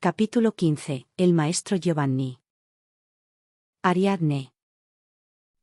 Capítulo 15. El maestro Giovanni. Ariadne.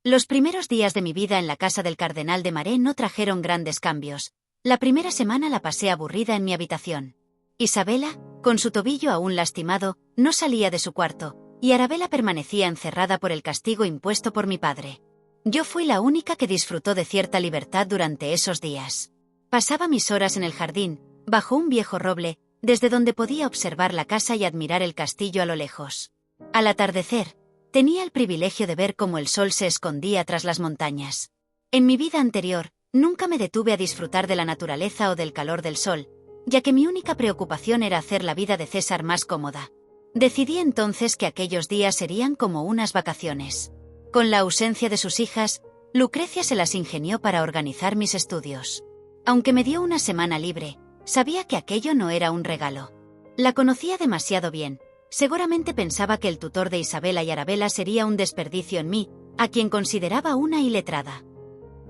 Los primeros días de mi vida en la casa del cardenal de Maré no trajeron grandes cambios. La primera semana la pasé aburrida en mi habitación. Isabela, con su tobillo aún lastimado, no salía de su cuarto, y Arabella permanecía encerrada por el castigo impuesto por mi padre. Yo fui la única que disfrutó de cierta libertad durante esos días. Pasaba mis horas en el jardín, bajo un viejo roble, desde donde podía observar la casa y admirar el castillo a lo lejos. Al atardecer, tenía el privilegio de ver cómo el sol se escondía tras las montañas. En mi vida anterior, nunca me detuve a disfrutar de la naturaleza o del calor del sol, ya que mi única preocupación era hacer la vida de César más cómoda. Decidí entonces que aquellos días serían como unas vacaciones. Con la ausencia de sus hijas, Lucrecia se las ingenió para organizar mis estudios. Aunque me dio una semana libre, sabía que aquello no era un regalo. La conocía demasiado bien. Seguramente pensaba que el tutor de Isabela y Arabella sería un desperdicio en mí, a quien consideraba una iletrada.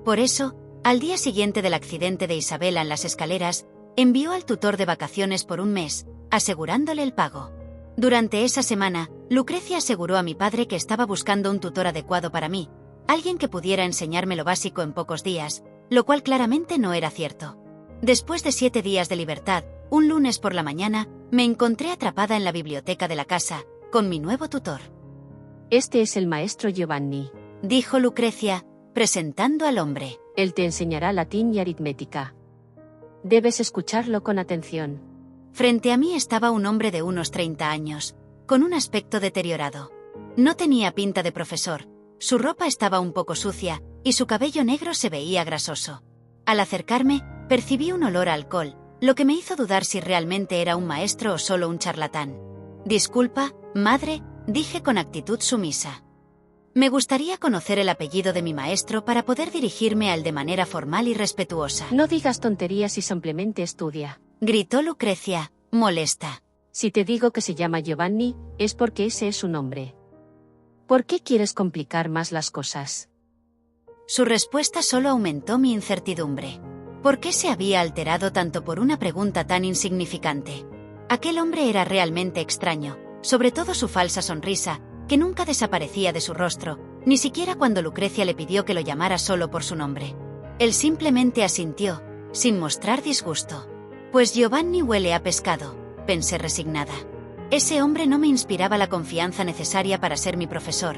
Por eso, al día siguiente del accidente de Isabela en las escaleras, envió al tutor de vacaciones por un mes, asegurándole el pago. Durante esa semana, Lucrecia aseguró a mi padre que estaba buscando un tutor adecuado para mí, alguien que pudiera enseñarme lo básico en pocos días, lo cual claramente no era cierto. Después de 7 días de libertad, un lunes por la mañana, me encontré atrapada en la biblioteca de la casa, con mi nuevo tutor. Este es el maestro Giovanni, dijo Lucrecia, presentando al hombre. Él te enseñará latín y aritmética. Debes escucharlo con atención. Frente a mí estaba un hombre de unos 30 años, con un aspecto deteriorado. No tenía pinta de profesor, su ropa estaba un poco sucia, y su cabello negro se veía grasoso. Al acercarme, percibí un olor a alcohol, lo que me hizo dudar si realmente era un maestro o solo un charlatán. «Disculpa, madre», dije con actitud sumisa. Me gustaría conocer el apellido de mi maestro para poder dirigirme a él de manera formal y respetuosa. No digas tonterías y simplemente estudia, gritó Lucrecia, molesta. Si te digo que se llama Giovanni, es porque ese es su nombre. ¿Por qué quieres complicar más las cosas? Su respuesta solo aumentó mi incertidumbre. ¿Por qué se había alterado tanto por una pregunta tan insignificante? Aquel hombre era realmente extraño, sobre todo su falsa sonrisa, que nunca desaparecía de su rostro, ni siquiera cuando Lucrecia le pidió que lo llamara solo por su nombre. Él simplemente asintió, sin mostrar disgusto. Pues Giovanni huele a pescado, pensé resignada. Ese hombre no me inspiraba la confianza necesaria para ser mi profesor.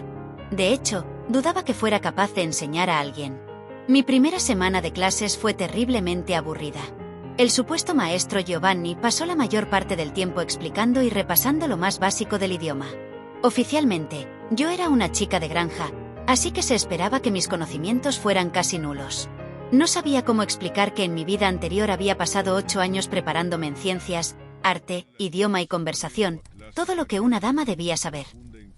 De hecho, dudaba que fuera capaz de enseñar a alguien. Mi primera semana de clases fue terriblemente aburrida. El supuesto maestro Giovanni pasó la mayor parte del tiempo explicando y repasando lo más básico del idioma. Oficialmente, yo era una chica de granja, así que se esperaba que mis conocimientos fueran casi nulos. No sabía cómo explicar que en mi vida anterior había pasado 8 años preparándome en ciencias, arte, idioma y conversación, todo lo que una dama debía saber.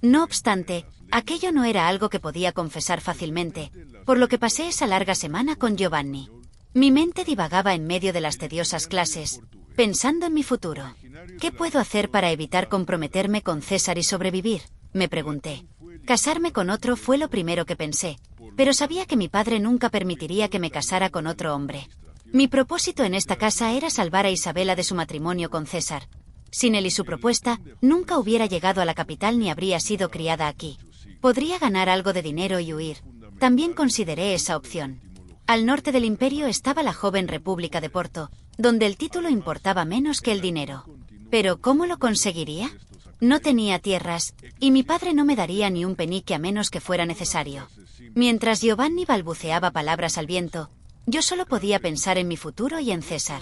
No obstante, aquello no era algo que podía confesar fácilmente, por lo que pasé esa larga semana con Giovanni. Mi mente divagaba en medio de las tediosas clases, pensando en mi futuro. ¿Qué puedo hacer para evitar comprometerme con César y sobrevivir?, me pregunté. Casarme con otro fue lo primero que pensé, pero sabía que mi padre nunca permitiría que me casara con otro hombre. Mi propósito en esta casa era salvar a Isabela de su matrimonio con César. Sin él y su propuesta, nunca hubiera llegado a la capital ni habría sido criada aquí. Podría ganar algo de dinero y huir. También consideré esa opción. Al norte del imperio estaba la joven República de Porto, donde el título importaba menos que el dinero. ¿Pero cómo lo conseguiría? No tenía tierras, y mi padre no me daría ni un penique a menos que fuera necesario. Mientras Giovanni balbuceaba palabras al viento, yo solo podía pensar en mi futuro y en César.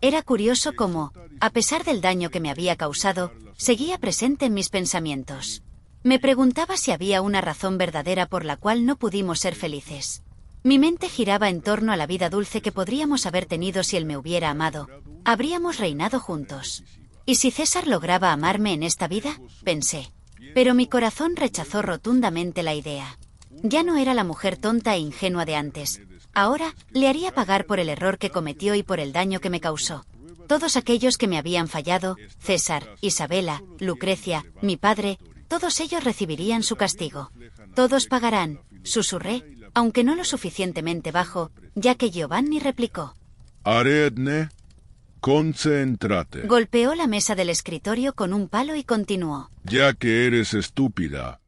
Era curioso cómo, a pesar del daño que me había causado, seguía presente en mis pensamientos. Me preguntaba si había una razón verdadera por la cual no pudimos ser felices. Mi mente giraba en torno a la vida dulce que podríamos haber tenido si él me hubiera amado. Habríamos reinado juntos. ¿Y si César lograba amarme en esta vida?, pensé. Pero mi corazón rechazó rotundamente la idea. Ya no era la mujer tonta e ingenua de antes. Ahora, le haría pagar por el error que cometió y por el daño que me causó. Todos aquellos que me habían fallado, César, Isabela, Lucrecia, mi padre, todos ellos recibirían su castigo. Todos pagarán, susurré, aunque no lo suficientemente bajo, ya que Giovanni replicó. Ariadne, Concéntrate. Golpeó la mesa del escritorio con un palo y continuó. Ya que eres estúpida,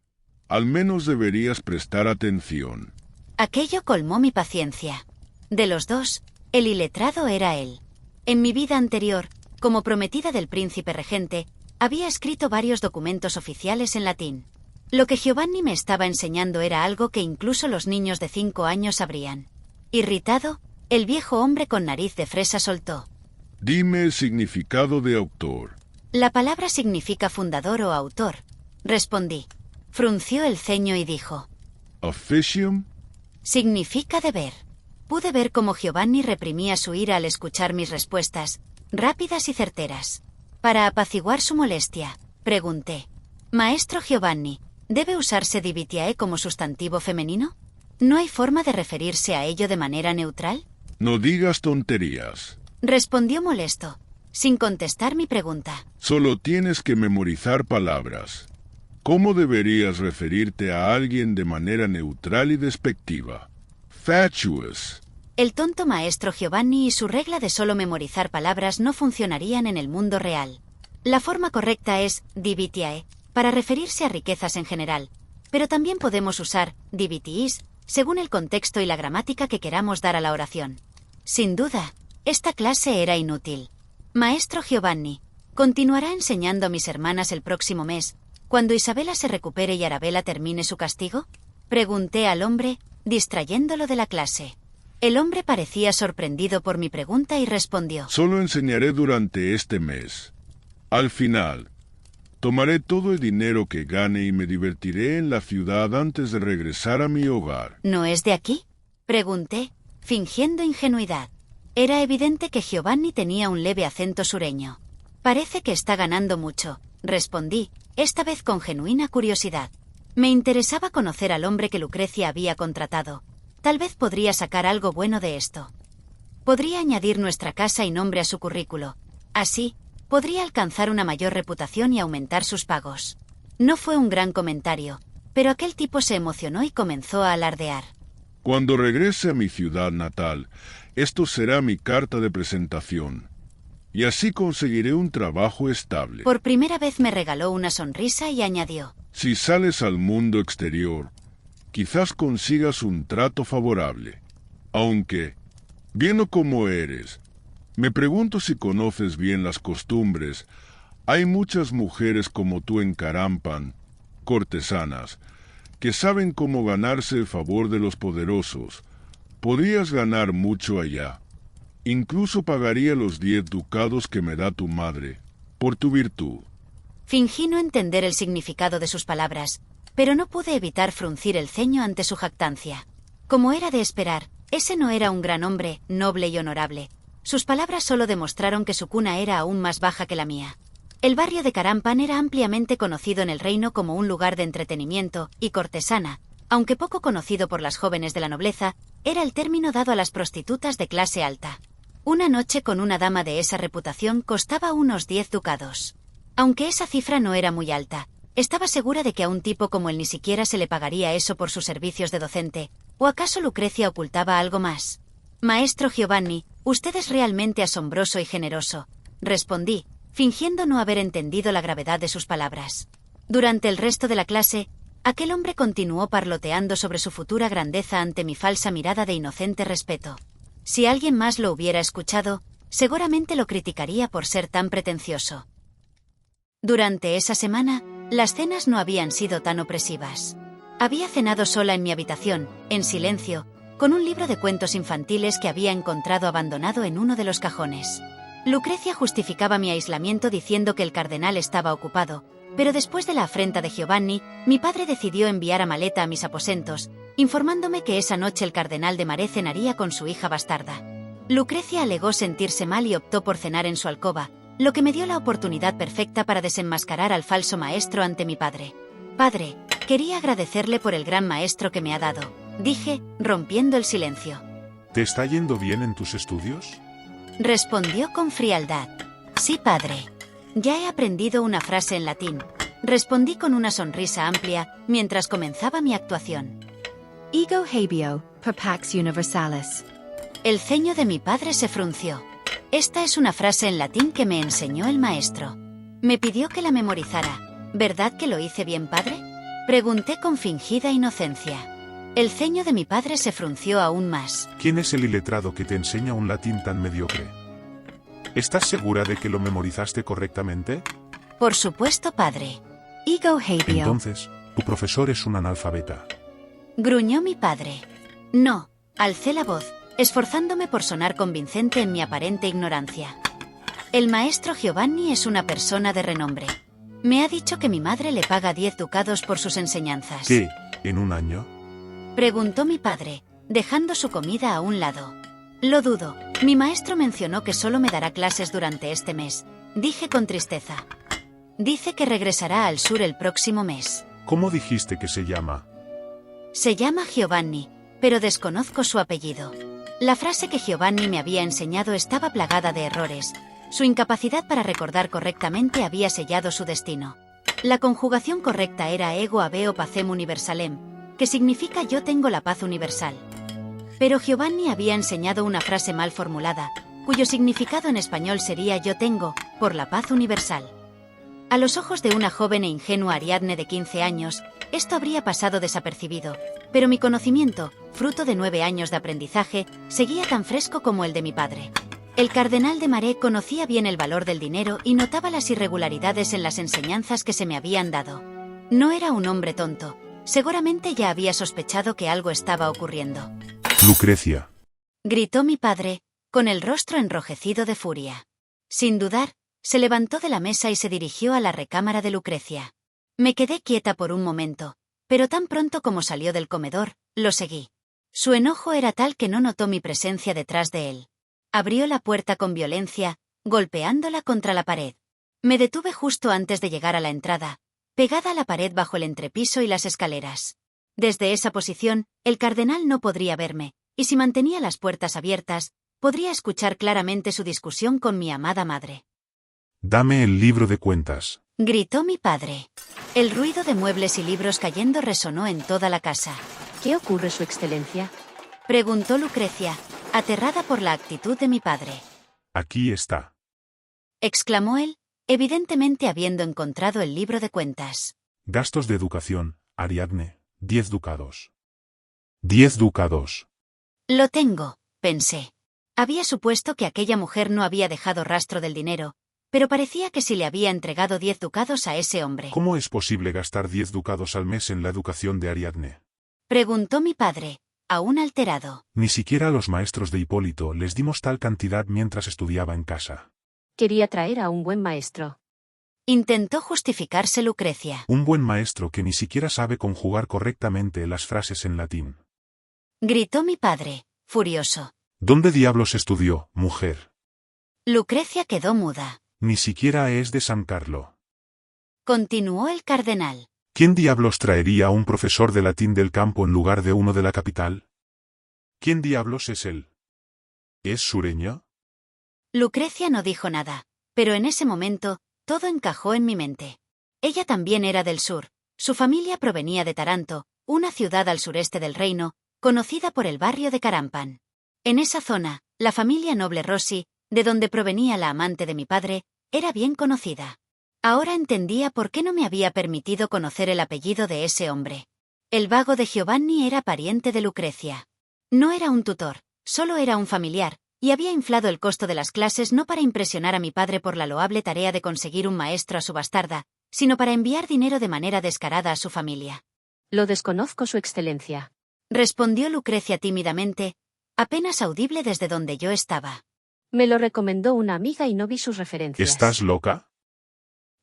al menos deberías prestar atención. Aquello colmó mi paciencia. De los dos, el iletrado era él. En mi vida anterior, como prometida del príncipe regente, había escrito varios documentos oficiales en latín. Lo que Giovanni me estaba enseñando era algo que incluso los niños de 5 años sabrían. Irritado, el viejo hombre con nariz de fresa soltó. Dime el significado de autor. La palabra significa fundador o autor, respondí. Frunció el ceño y dijo. Officium. Significa deber. Pude ver cómo Giovanni reprimía su ira al escuchar mis respuestas, rápidas y certeras. Para apaciguar su molestia, pregunté. Maestro Giovanni, ¿debe usarse divitiae como sustantivo femenino? ¿No hay forma de referirse a ello de manera neutral? No digas tonterías. Respondió molesto, sin contestar mi pregunta. Solo tienes que memorizar palabras. ¿Cómo deberías referirte a alguien de manera neutral y despectiva? Fatuous. El tonto maestro Giovanni y su regla de solo memorizar palabras no funcionarían en el mundo real. La forma correcta es divitiae, para referirse a riquezas en general, pero también podemos usar divitiis, según el contexto y la gramática que queramos dar a la oración. Sin duda, esta clase era inútil. Maestro Giovanni, ¿continuará enseñando a mis hermanas el próximo mes, cuando Isabela se recupere y Arabella termine su castigo? Pregunté al hombre, distrayéndolo de la clase. El hombre parecía sorprendido por mi pregunta y respondió. Solo enseñaré durante este mes. Al final, tomaré todo el dinero que gane y me divertiré en la ciudad antes de regresar a mi hogar. ¿No es de aquí? Pregunté, fingiendo ingenuidad. Era evidente que Giovanni tenía un leve acento sureño. Parece que está ganando mucho, respondí, esta vez con genuina curiosidad. Me interesaba conocer al hombre que Lucrecia había contratado. Tal vez podría sacar algo bueno de esto. Podría añadir nuestra casa y nombre a su currículo. Así, podría alcanzar una mayor reputación y aumentar sus pagos. No fue un gran comentario, pero aquel tipo se emocionó y comenzó a alardear. Cuando regrese a mi ciudad natal, esto será mi carta de presentación. Y así conseguiré un trabajo estable. Por primera vez me regaló una sonrisa y añadió. Si sales al mundo exterior, quizás consigas un trato favorable. Aunque, viendo cómo eres, me pregunto si conoces bien las costumbres. Hay muchas mujeres como tú en Carampan, cortesanas, que saben cómo ganarse el favor de los poderosos. Podrías ganar mucho allá. Incluso pagaría los 10 ducados que me da tu madre, por tu virtud. Fingí no entender el significado de sus palabras, pero no pude evitar fruncir el ceño ante su jactancia. Como era de esperar, ese no era un gran hombre, noble y honorable. Sus palabras solo demostraron que su cuna era aún más baja que la mía. El barrio de Carampan era ampliamente conocido en el reino como un lugar de entretenimiento y cortesana, aunque poco conocido por las jóvenes de la nobleza, era el término dado a las prostitutas de clase alta. Una noche con una dama de esa reputación costaba unos 10 ducados. Aunque esa cifra no era muy alta, estaba segura de que a un tipo como él ni siquiera se le pagaría eso por sus servicios de docente, ¿o acaso Lucrecia ocultaba algo más? Maestro Giovanni, usted es realmente asombroso y generoso, respondí, fingiendo no haber entendido la gravedad de sus palabras. Durante el resto de la clase, aquel hombre continuó parloteando sobre su futura grandeza ante mi falsa mirada de inocente respeto. Si alguien más lo hubiera escuchado, seguramente lo criticaría por ser tan pretencioso. Durante esa semana, las cenas no habían sido tan opresivas. Había cenado sola en mi habitación, en silencio, con un libro de cuentos infantiles que había encontrado abandonado en uno de los cajones. Lucrecia justificaba mi aislamiento diciendo que el cardenal estaba ocupado, pero después de la afrenta de Giovanni, mi padre decidió enviar a Maleta a mis aposentos, informándome que esa noche el cardenal de Maré cenaría con su hija bastarda. Lucrecia alegó sentirse mal y optó por cenar en su alcoba, lo que me dio la oportunidad perfecta para desenmascarar al falso maestro ante mi padre. Padre, quería agradecerle por el gran maestro que me ha dado, dije, rompiendo el silencio. ¿Te está yendo bien en tus estudios? Respondió con frialdad. Sí, padre. Ya he aprendido una frase en latín. Respondí con una sonrisa amplia mientras comenzaba mi actuación. Ego habeo, per pax universalis. El ceño de mi padre se frunció. Esta es una frase en latín que me enseñó el maestro. Me pidió que la memorizara. ¿Verdad que lo hice bien, padre? Pregunté con fingida inocencia. El ceño de mi padre se frunció aún más. ¿Quién es el iletrado que te enseña un latín tan mediocre? ¿Estás segura de que lo memorizaste correctamente? Por supuesto, padre. Ego Habio. Entonces, tu profesor es un analfabeta. Gruñó mi padre. No, alcé la voz, esforzándome por sonar convincente en mi aparente ignorancia. El maestro Giovanni es una persona de renombre. Me ha dicho que mi madre le paga 10 ducados por sus enseñanzas. ¿Qué? ¿En un año? Preguntó mi padre, dejando su comida a un lado. Lo dudo. Mi maestro mencionó que solo me dará clases durante este mes. Dije con tristeza. Dice que regresará al sur el próximo mes. ¿Cómo dijiste que se llama? Se llama Giovanni, pero desconozco su apellido. La frase que Giovanni me había enseñado estaba plagada de errores. Su incapacidad para recordar correctamente había sellado su destino. La conjugación correcta era ego habeo pacem universalem, que significa yo tengo la paz universal. Pero Giovanni había enseñado una frase mal formulada, cuyo significado en español sería yo tengo, por la paz universal. A los ojos de una joven e ingenua Ariadne de 15 años, esto habría pasado desapercibido, pero mi conocimiento, fruto de 9 años de aprendizaje, seguía tan fresco como el de mi padre. El cardenal de Marais conocía bien el valor del dinero y notaba las irregularidades en las enseñanzas que se me habían dado. No era un hombre tonto. Seguramente ya había sospechado que algo estaba ocurriendo. Lucrecia. Gritó mi padre, con el rostro enrojecido de furia. Sin dudar, se levantó de la mesa y se dirigió a la recámara de Lucrecia. Me quedé quieta por un momento, pero tan pronto como salió del comedor, lo seguí. Su enojo era tal que no notó mi presencia detrás de él. Abrió la puerta con violencia, golpeándola contra la pared. Me detuve justo antes de llegar a la entrada, pegada a la pared bajo el entrepiso y las escaleras. Desde esa posición, el cardenal no podría verme, y si mantenía las puertas abiertas, podría escuchar claramente su discusión con mi amada madre. Dame el libro de cuentas. Gritó mi padre. El ruido de muebles y libros cayendo resonó en toda la casa. ¿Qué ocurre, Su Excelencia? Preguntó Lucrecia, aterrada por la actitud de mi padre. Aquí está. Exclamó él, evidentemente habiendo encontrado el libro de cuentas. Gastos de educación, Ariadne, 10 ducados. 10 ducados. Lo tengo, pensé. Había supuesto que aquella mujer no había dejado rastro del dinero, pero parecía que sí le había entregado 10 ducados a ese hombre. ¿Cómo es posible gastar 10 ducados al mes en la educación de Ariadne? Preguntó mi padre, aún alterado. Ni siquiera a los maestros de Hipólito les dimos tal cantidad mientras estudiaba en casa. Quería traer a un buen maestro. Intentó justificarse Lucrecia. Un buen maestro que ni siquiera sabe conjugar correctamente las frases en latín. Gritó mi padre, furioso. ¿Dónde diablos estudió, mujer? Lucrecia quedó muda. Ni siquiera es de San Carlo. Continuó el cardenal. ¿Quién diablos traería a un profesor de latín del campo en lugar de uno de la capital? ¿Quién diablos es él? ¿Es sureño? Lucrecia no dijo nada, pero en ese momento, todo encajó en mi mente. Ella también era del sur. Su familia provenía de Taranto, una ciudad al sureste del reino, conocida por el barrio de Carampan. En esa zona, la familia noble Rossi, de donde provenía la amante de mi padre, era bien conocida. Ahora entendía por qué no me había permitido conocer el apellido de ese hombre. El vago de Giovanni era pariente de Lucrecia. No era un tutor, solo era un familiar, y había inflado el costo de las clases no para impresionar a mi padre por la loable tarea de conseguir un maestro a su bastarda, sino para enviar dinero de manera descarada a su familia. Lo desconozco, Su Excelencia. Respondió Lucrecia tímidamente, apenas audible desde donde yo estaba. Me lo recomendó una amiga y no vi sus referencias. ¿Estás loca?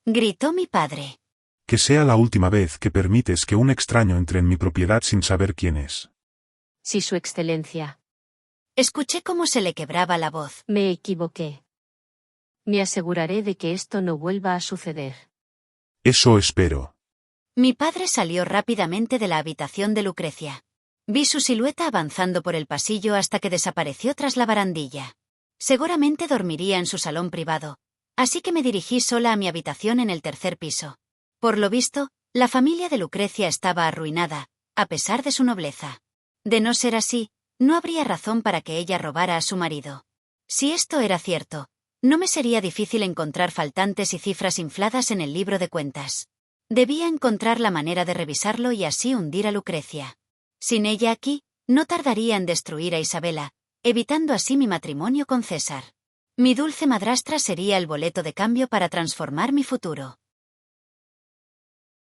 Gritó mi padre. Que sea la última vez que permites que un extraño entre en mi propiedad sin saber quién es. Sí, Su Excelencia. Escuché cómo se le quebraba la voz. Me equivoqué. Me aseguraré de que esto no vuelva a suceder. Eso espero. Mi padre salió rápidamente de la habitación de Lucrecia. Vi su silueta avanzando por el pasillo hasta que desapareció tras la barandilla. Seguramente dormiría en su salón privado, así que me dirigí sola a mi habitación en el tercer piso. Por lo visto, la familia de Lucrecia estaba arruinada, a pesar de su nobleza. De no ser así, no habría razón para que ella robara a su marido. Si esto era cierto, no me sería difícil encontrar faltantes y cifras infladas en el libro de cuentas. Debía encontrar la manera de revisarlo y así hundir a Lucrecia. Sin ella aquí, no tardaría en destruir a Isabela, evitando así mi matrimonio con César. Mi dulce madrastra sería el boleto de cambio para transformar mi futuro.